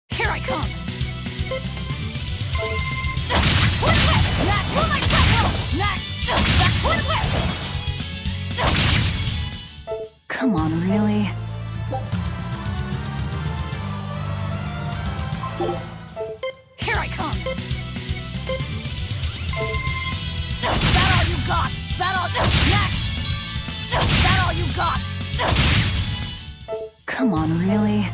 Here I come! Come on, really? Here I come! That all you got? That all... Next! That all you got? Come on, really?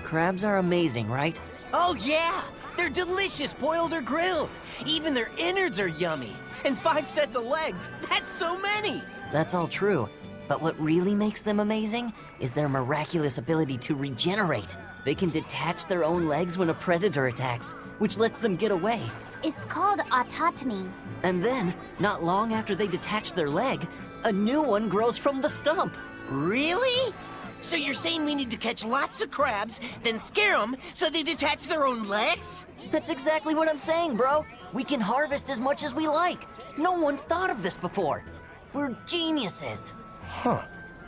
Crabs are amazing, right? Oh yeah! They're delicious, boiled or grilled. Even their innards are yummy. And 5 sets of legs, that's so many! That's all true. But what really makes them amazing is their miraculous ability to regenerate. They can detach their own legs when a predator attacks, which lets them get away. It's called autotomy. And then, not long after they detach their leg, a new one grows from the stump. Really? So you're saying we need to catch lots of crabs, then scare them so they detach their own legs? That's exactly what I'm saying, bro. We can harvest as much as we like. No one's thought of this before. We're geniuses. Huh.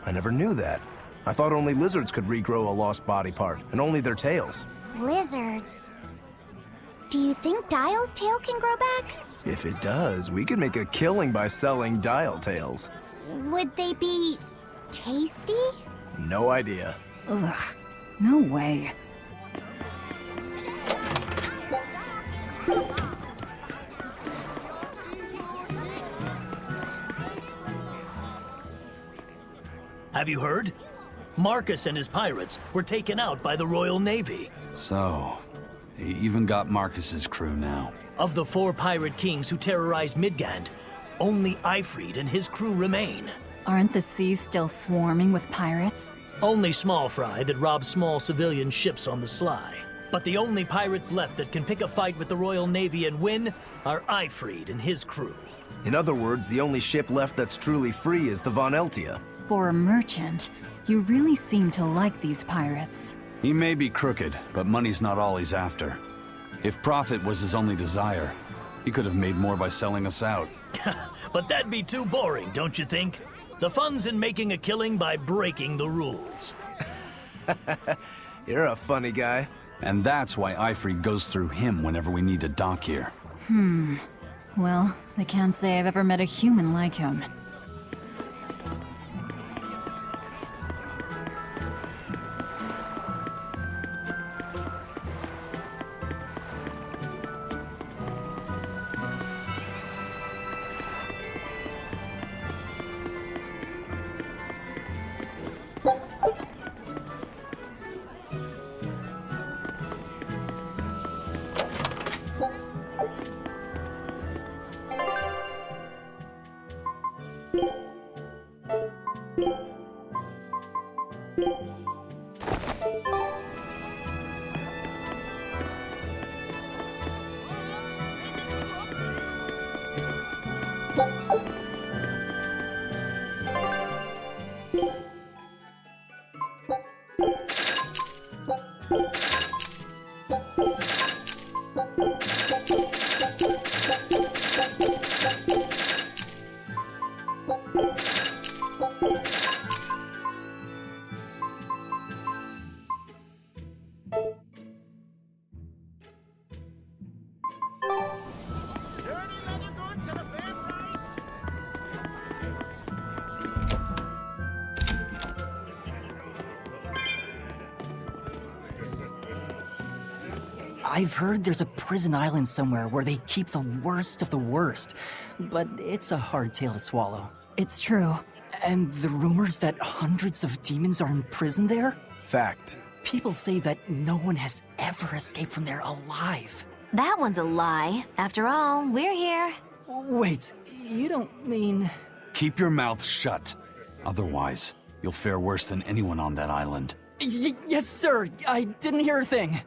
I never knew that. I thought only lizards could regrow a lost body part, and only their tails. Lizards. Do you think Dial's tail can grow back? If it does, we could make a killing by selling dial tails. Would they be tasty? No idea. Ugh, no way. Have you heard? Marcus and his pirates were taken out by the Royal Navy. So, he even got Marcus's crew now. Of the 4 pirate kings who terrorized Midgand, only Ifrid and his crew remain. Aren't the seas still swarming with pirates? Only small fry that rob small civilian ships on the sly. But the only pirates left that can pick a fight with the Royal Navy and win are Ifrid and his crew. In other words, the only ship left that's truly free is the Von Eltia. For a merchant, you really seem to like these pirates. He may be crooked, but money's not all he's after. If profit was his only desire, he could have made more by selling us out. But that'd be too boring, don't you think? The fun's in making a killing by breaking the rules. You're a funny guy. And that's why Ifrid goes through him whenever we need to dock here. Well, I can't say I've ever met a human like him. I've heard there's a prison island somewhere where they keep the worst of the worst, but it's a hard tale to swallow. It's true. And the rumors that hundreds of demons are imprisoned there? Fact. People say that no one has ever escaped from there alive. That one's a lie. After all, we're here. Wait, you don't mean... Keep your mouth shut. Otherwise, you'll fare worse than anyone on that island. Yes, sir. I didn't hear a thing.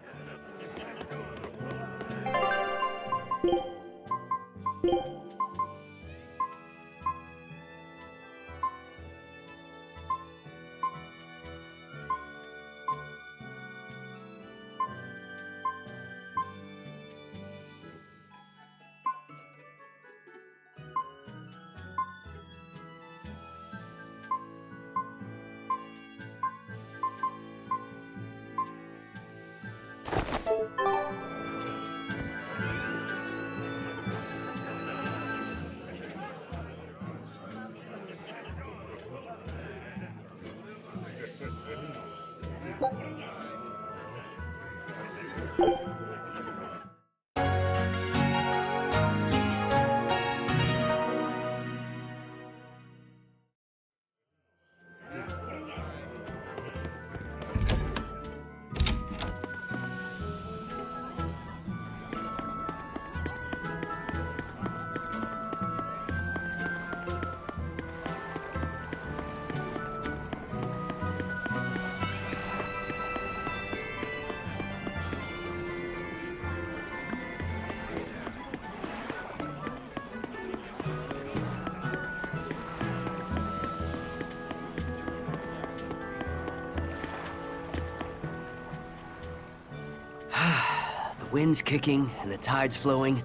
The wind's kicking and the tide's flowing,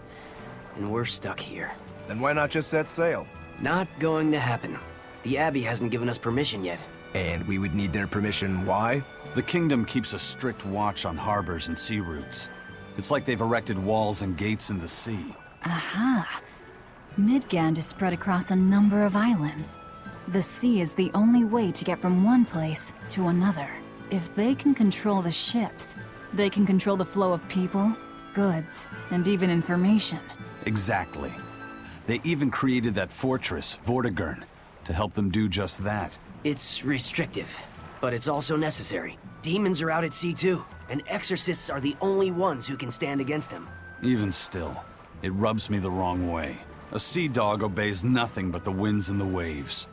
and we're stuck here. Then why not just set sail? Not going to happen. The Abbey hasn't given us permission yet. And we would need their permission, why? The kingdom keeps a strict watch on harbors and sea routes. It's like they've erected walls and gates in the sea. Aha. Midgand is spread across a number of islands. The sea is the only way to get from one place to another. If they can control the ships, they can control the flow of people, goods, and even information. Exactly. They even created that fortress, Vortigern, to help them do just that. It's restrictive, but it's also necessary. Demons are out at sea too, and exorcists are the only ones who can stand against them. Even still, it rubs me the wrong way. A sea dog obeys nothing but the winds and the waves.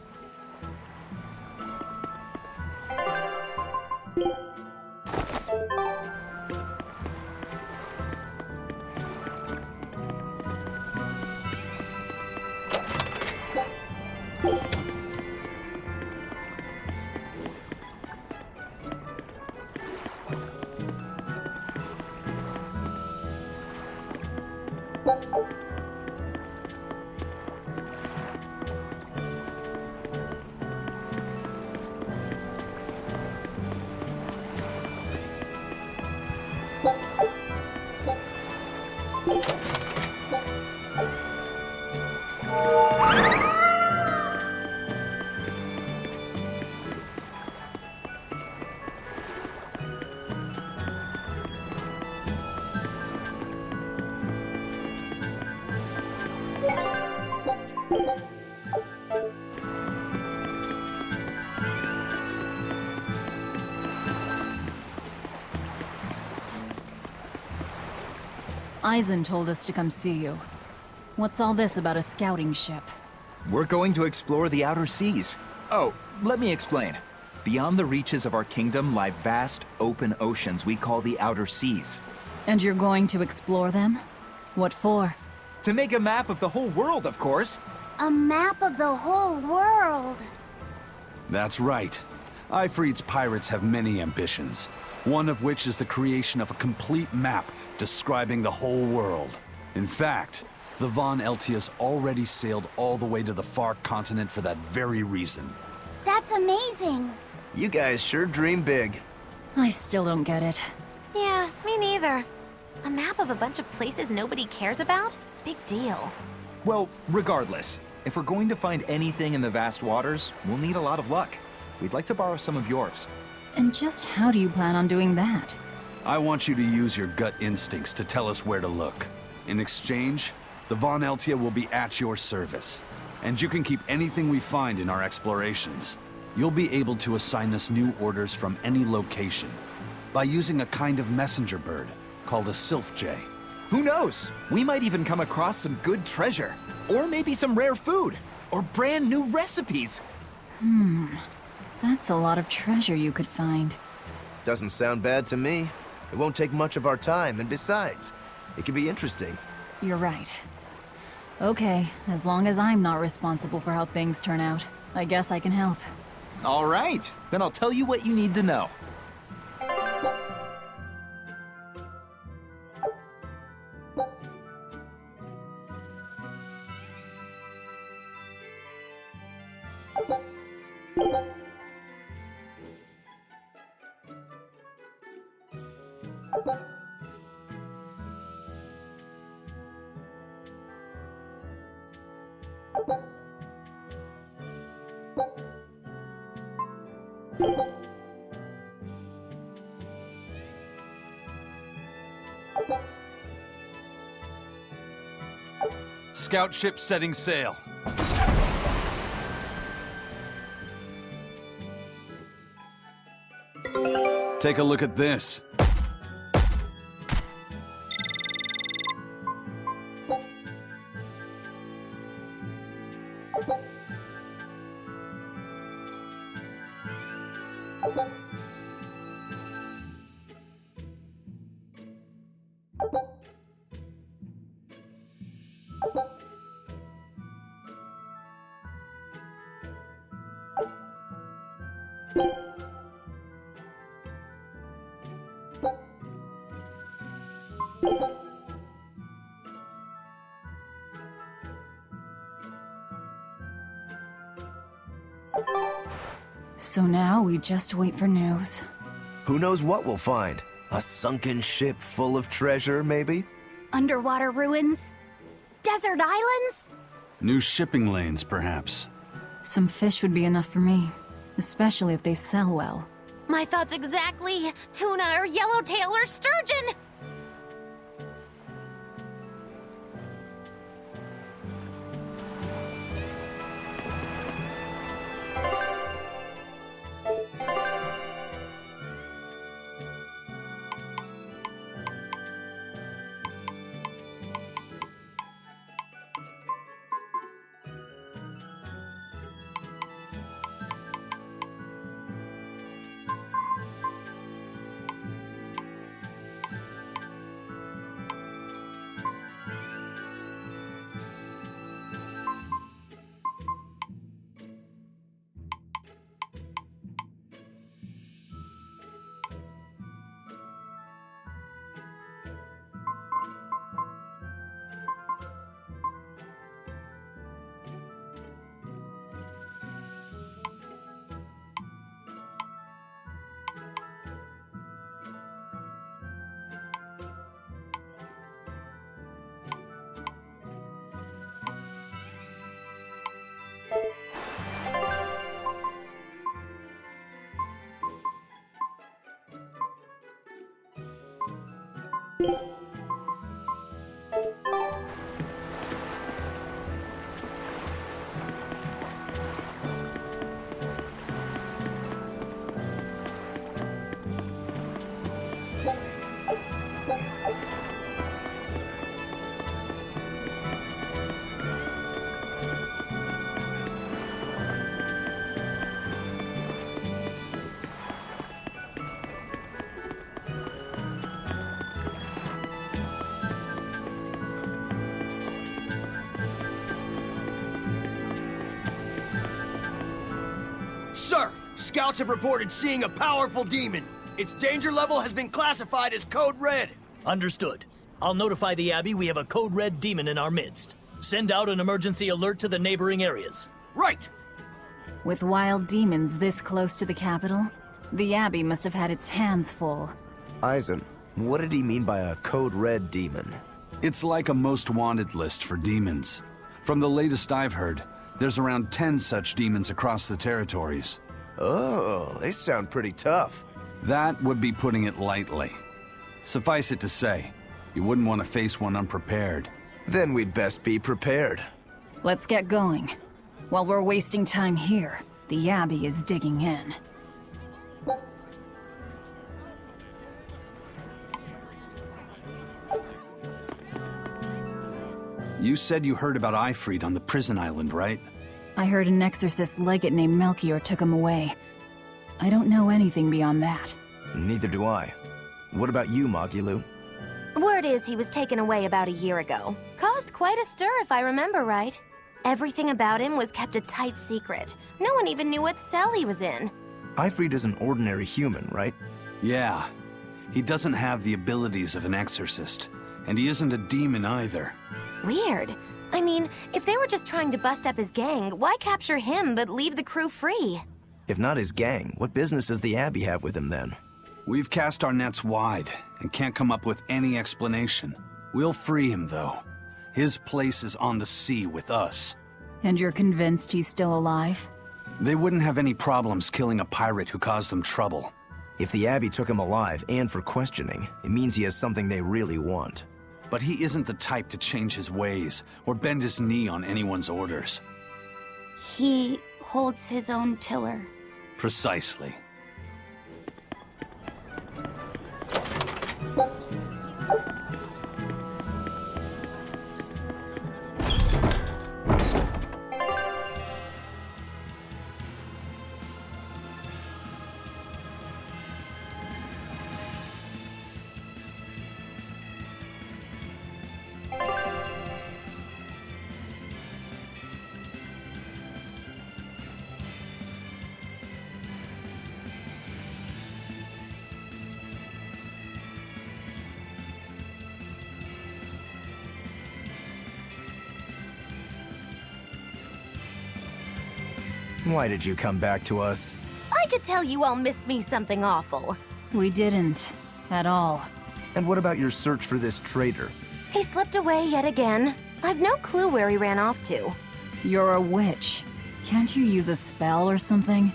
Eisen told us to come see you. What's all this about a scouting ship? We're going to explore the outer seas. Oh, let me explain. Beyond the reaches of our kingdom lie vast, open oceans we call the outer seas. And you're going to explore them? What for? To make a map of the whole world, of course. A map of the whole world. That's right. Ifrit's pirates have many ambitions, one of which is the creation of a complete map describing the whole world. In fact, the Von Eltius already sailed all the way to the far continent for that very reason. That's amazing. You guys sure dream big. I still don't get it. Yeah, me neither. A map of a bunch of places nobody cares about? Big deal. Well, regardless, if we're going to find anything in the vast waters, we'll need a lot of luck. We'd like to borrow some of yours. And just how do you plan on doing that? I want you to use your gut instincts to tell us where to look. In exchange, the Von Eltia will be at your service. And you can keep anything we find in our explorations. You'll be able to assign us new orders from any location by using a kind of messenger bird called a sylph jay. Who knows? We might even come across some good treasure. Or maybe some rare food. Or brand new recipes. That's a lot of treasure you could find. Doesn't sound bad to me. It won't take much of our time, and besides, it could be interesting. You're right. Okay, as long as I'm not responsible for how things turn out, I guess I can help. All right, then I'll tell you what you need to know. Scout ship setting sail. Take a look at this. So now we just wait for news. Who knows what we'll find? A sunken ship full of treasure, maybe? Underwater ruins? Desert islands? New shipping lanes, perhaps. Some fish would be enough for me, especially if they sell well. My thoughts exactly. Tuna or yellowtail or sturgeon. Sir, scouts have reported seeing a powerful demon. Its danger level has been classified as Code Red. Understood. I'll notify the Abbey we have a Code Red demon in our midst. Send out an emergency alert to the neighboring areas. Right! With wild demons this close to the capital, the Abbey must have had its hands full. Eisen, what did he mean by a Code Red demon? It's like a most wanted list for demons. From the latest I've heard, there's around 10 such demons across the territories. Oh, they sound pretty tough. That would be putting it lightly. Suffice it to say, you wouldn't want to face one unprepared. Then we'd best be prepared. Let's get going. While we're wasting time here, the Abbey is digging in. You said you heard about Ifrit on the prison island, right? I heard an exorcist legate named Melchior took him away. I don't know anything beyond that. Neither do I. What about you, Magilu? Word is he was taken away about a year ago. Caused quite a stir, if I remember right. Everything about him was kept a tight secret. No one even knew what cell he was in. Ifrit is an ordinary human, right? Yeah. He doesn't have the abilities of an exorcist, and he isn't a demon either. Weird. I mean, if they were just trying to bust up his gang, why capture him but leave the crew free? If not his gang, what business does the Abbey have with him then? We've cast our nets wide and can't come up with any explanation. We'll free him, though. His place is on the sea with us. And you're convinced he's still alive? They wouldn't have any problems killing a pirate who caused them trouble. If the Abbey took him alive and for questioning, it means he has something they really want. But he isn't the type to change his ways or bend his knee on anyone's orders. He holds his own tiller. Precisely. Why did you come back to us? I could tell you all missed me something awful. We didn't. At all. And what about your search for this traitor? He slipped away yet again. I've no clue where he ran off to. You're a witch. Can't you use a spell or something?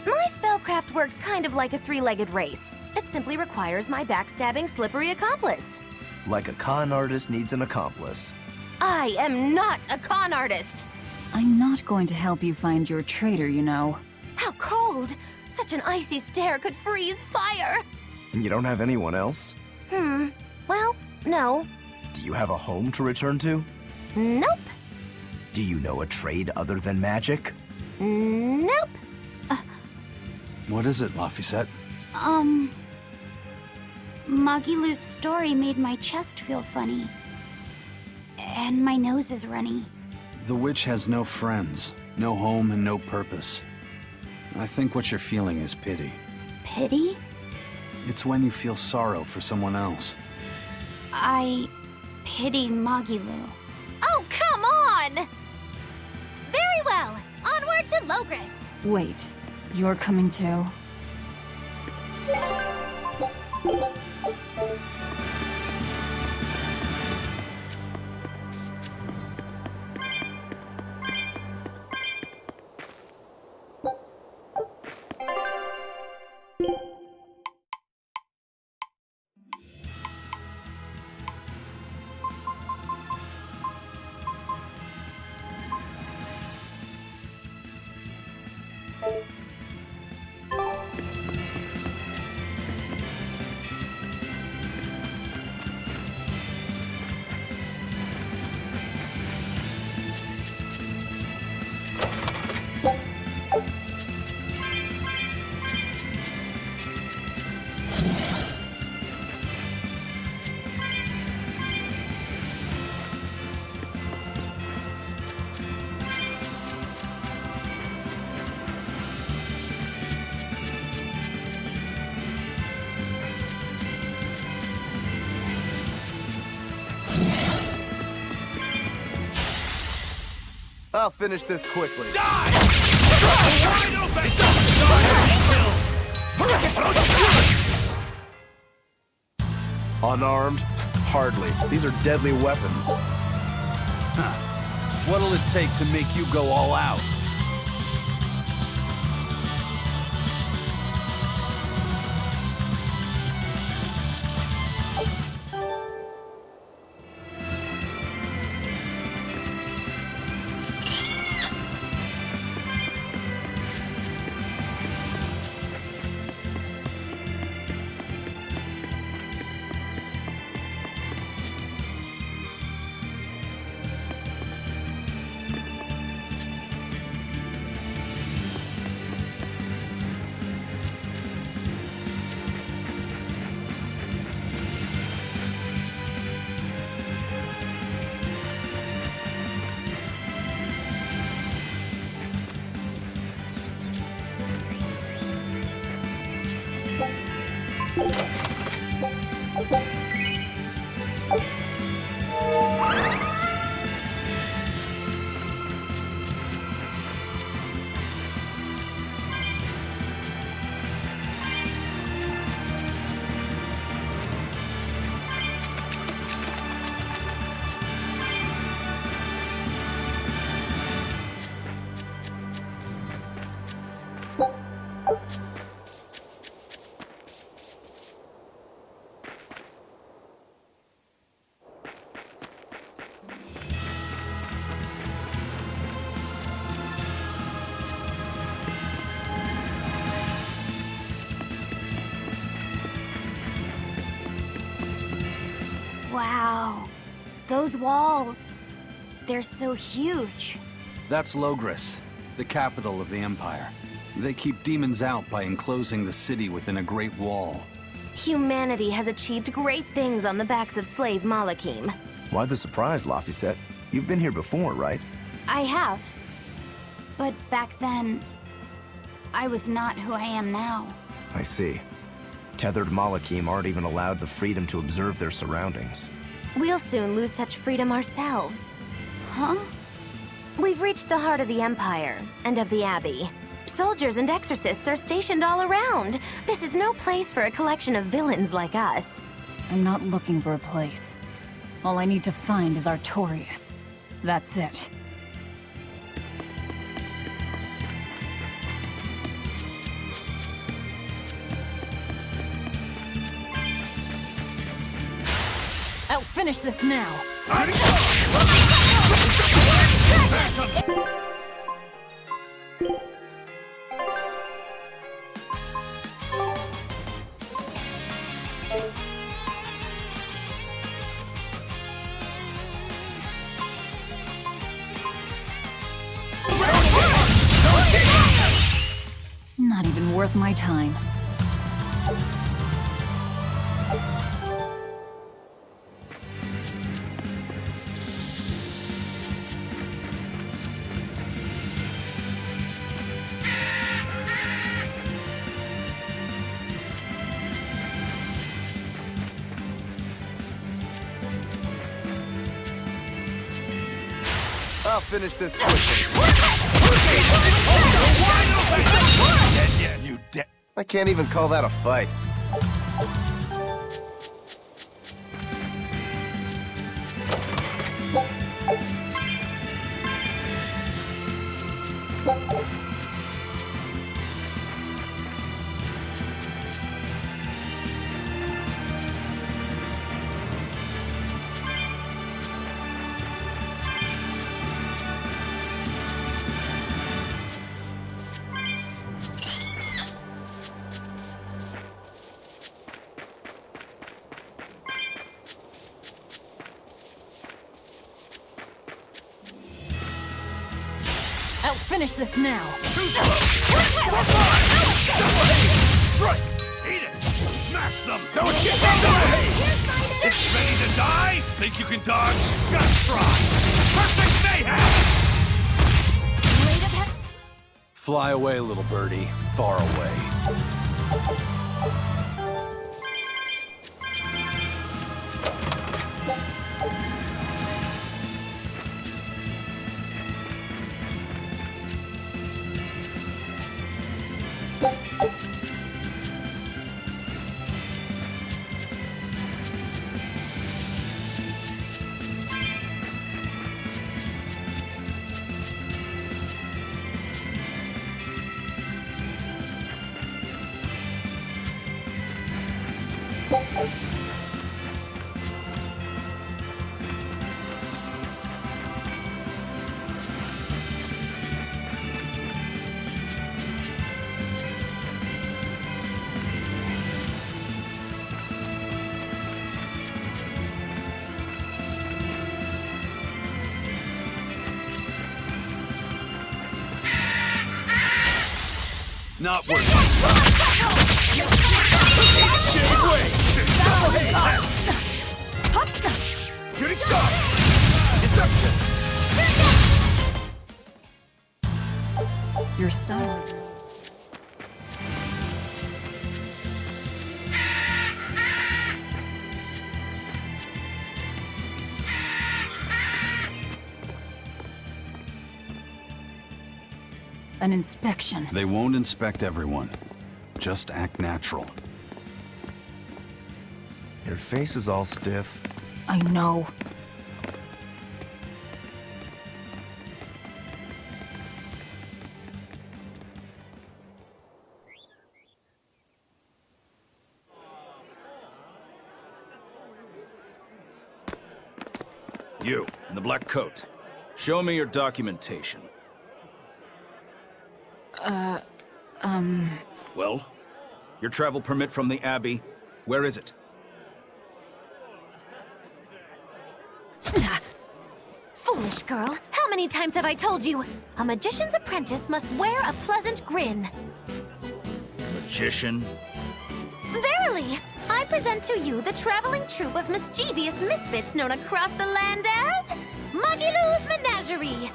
My spellcraft works kind of like a three-legged race. It simply requires my backstabbing, slippery accomplice. Like a con artist needs an accomplice. I am not a con artist! I'm not going to help you find your traitor, you know. How cold! Such an icy stare could freeze fire! And you don't have anyone else? Well, no. Do you have a home to return to? Nope. Do you know a trade other than magic? Nope. What is it, Laphicet? Magilu's story made my chest feel funny. And my nose is runny. The witch has no friends, no home, and no purpose. I think what you're feeling is pity. Pity? It's when you feel sorrow for someone else. I pity Magilu. Oh, come on! Very well. Onward to Logris. Wait, you're coming too? I'll finish this quickly. Unarmed? Hardly. These are deadly weapons. What'll it take to make you go all out? Wow. Those walls. They're so huge. That's Logris, the capital of the Empire. They keep demons out by enclosing the city within a great wall. Humanity has achieved great things on the backs of slave Malakim. Why the surprise, Laphicet? You've been here before, right? I have. But back then, I was not who I am now. I see. Tethered Malakim aren't even allowed the freedom to observe their surroundings. We'll soon lose such freedom ourselves. Huh? We've reached the heart of the Empire, and of the Abbey. Soldiers and exorcists are stationed all around. This is no place for a collection of villains like us. I'm not looking for a place. All I need to find is Artorias. That's it. I'll finish this now. Not even worth my time. I'll finish this quickly. You dead. I can't even call that a fight. I'll finish this now. Right! Eat it! Smash them! Don't get It's ready to die? Think you can dodge? Just try! Perfect mayhem! Fly away, little birdie. Far away. Not worth it. Shooting star! Inception! Your style is... An inspection. They won't inspect everyone. Just act natural. Your face is all stiff. I know. You, in the black coat. Show me your documentation. Well? Your travel permit from the Abbey, where is it? Foolish girl, how many times have I told you? A magician's apprentice must wear a pleasant grin. Magician? Verily, I present to you the traveling troupe of mischievous misfits known across the land as Magilou's Menagerie.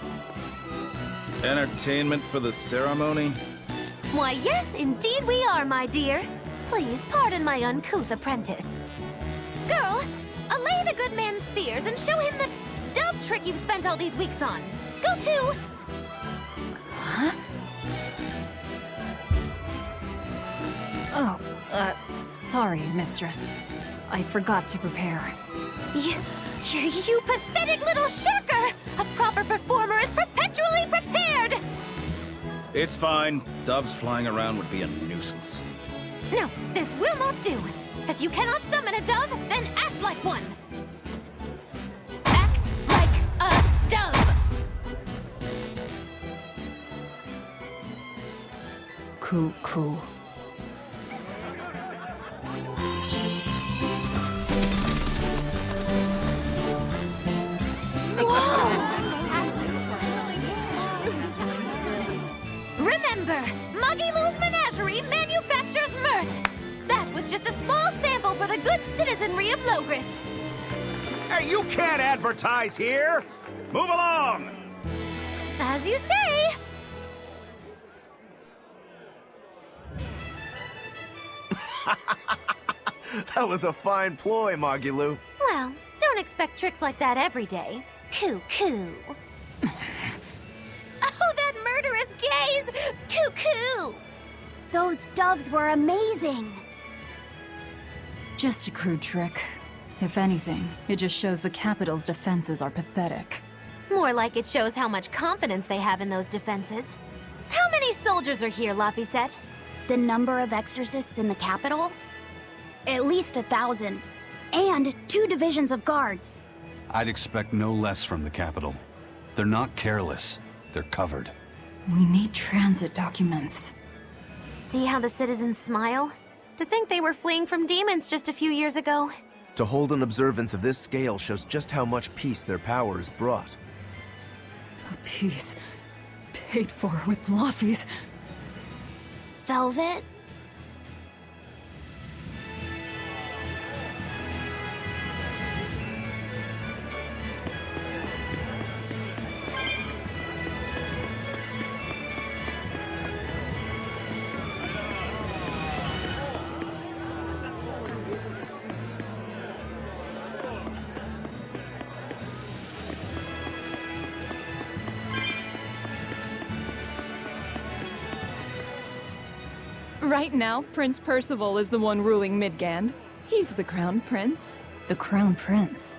Entertainment for the ceremony? Why, yes, indeed we are, my dear. Please pardon my uncouth apprentice. Girl, allay the good man's fears and show him the dove trick you've spent all these weeks on. Go to... Huh? Oh, sorry, mistress. I forgot to prepare. You pathetic little shirker! A proper performer is perpetually prepared! It's fine. Doves flying around would be a nuisance. No, this will not do. If you cannot summon a dove, then act like one. Act like a dove! Cool. Remember, Magilou's Menagerie manufactures mirth. That was just a small sample for the good citizenry of Logris. Hey, you can't advertise here! Move along! As you say. That was a fine ploy, Magilou. Well, don't expect tricks like that every day. Coo. Oh, that murderous gaze! Coo. Those doves were amazing. Just a crude trick. If anything, it just shows the capital's defenses are pathetic. More like it shows how much confidence they have in those defenses. How many soldiers are here, Laphicet? The number of exorcists in the capital? At least 1,000. And 2 divisions of guards. I'd expect no less from the capital. They're not careless. They're covered. We need transit documents. See how the citizens smile? To think they were fleeing from demons just a few years ago. To hold an observance of this scale shows just how much peace their power has brought. A piece paid for with Laffy's. Velvet? Right now, Prince Percival is the one ruling Midgand. He's the Crown Prince. The Crown Prince?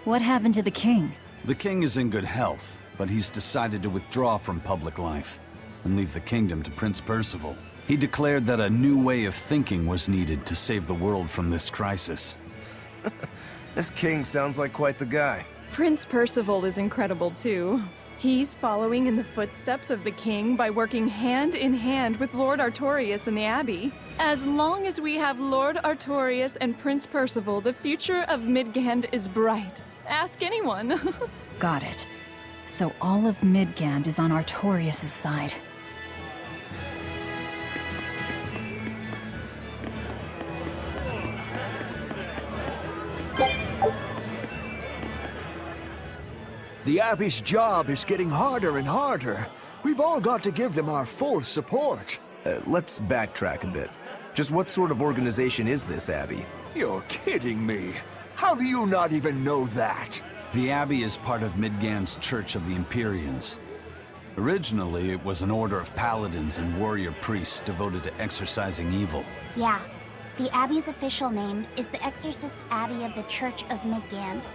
What happened to the king? The king is in good health, but he's decided to withdraw from public life and leave the kingdom to Prince Percival. He declared that a new way of thinking was needed to save the world from this crisis. This king sounds like quite the guy. Prince Percival is incredible too. He's following in the footsteps of the king by working hand in hand with Lord Artorias and the Abbey. As long as we have Lord Artorias and Prince Percival, the future of Midgand is bright. Ask anyone. Got it. So all of Midgand is on Artorias' side. The Abbey's job is getting harder and harder. We've all got to give them our full support. Let's backtrack a bit. Just what sort of organization is this Abbey? You're kidding me. How do you not even know that? The Abbey is part of Midgand's Church of the Empyreans. Originally, it was an order of paladins and warrior priests devoted to exorcising evil. Yeah. The Abbey's official name is the Exorcist Abbey of the Church of Midgand.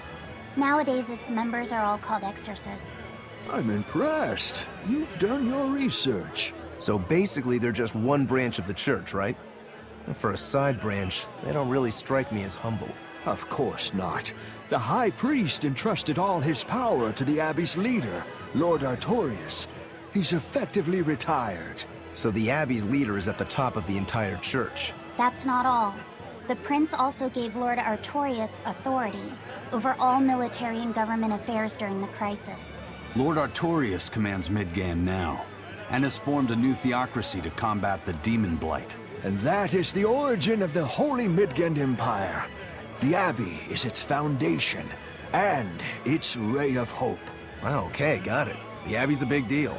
Nowadays, its members are all called exorcists. I'm impressed. You've done your research. So basically, they're just one branch of the church, right? And for a side branch, they don't really strike me as humble. Of course not. The High Priest entrusted all his power to the Abbey's leader, Lord Artorias. He's effectively retired. So the Abbey's leader is at the top of the entire church. That's not all. The prince also gave Lord Artorias authority over all military and government affairs during the crisis. Lord Artorias commands Midgand now, and has formed a new theocracy to combat the demon blight. And that is the origin of the Holy Midgand Empire. The Abbey is its foundation, and its ray of hope. Wow, okay, got it. The Abbey's a big deal.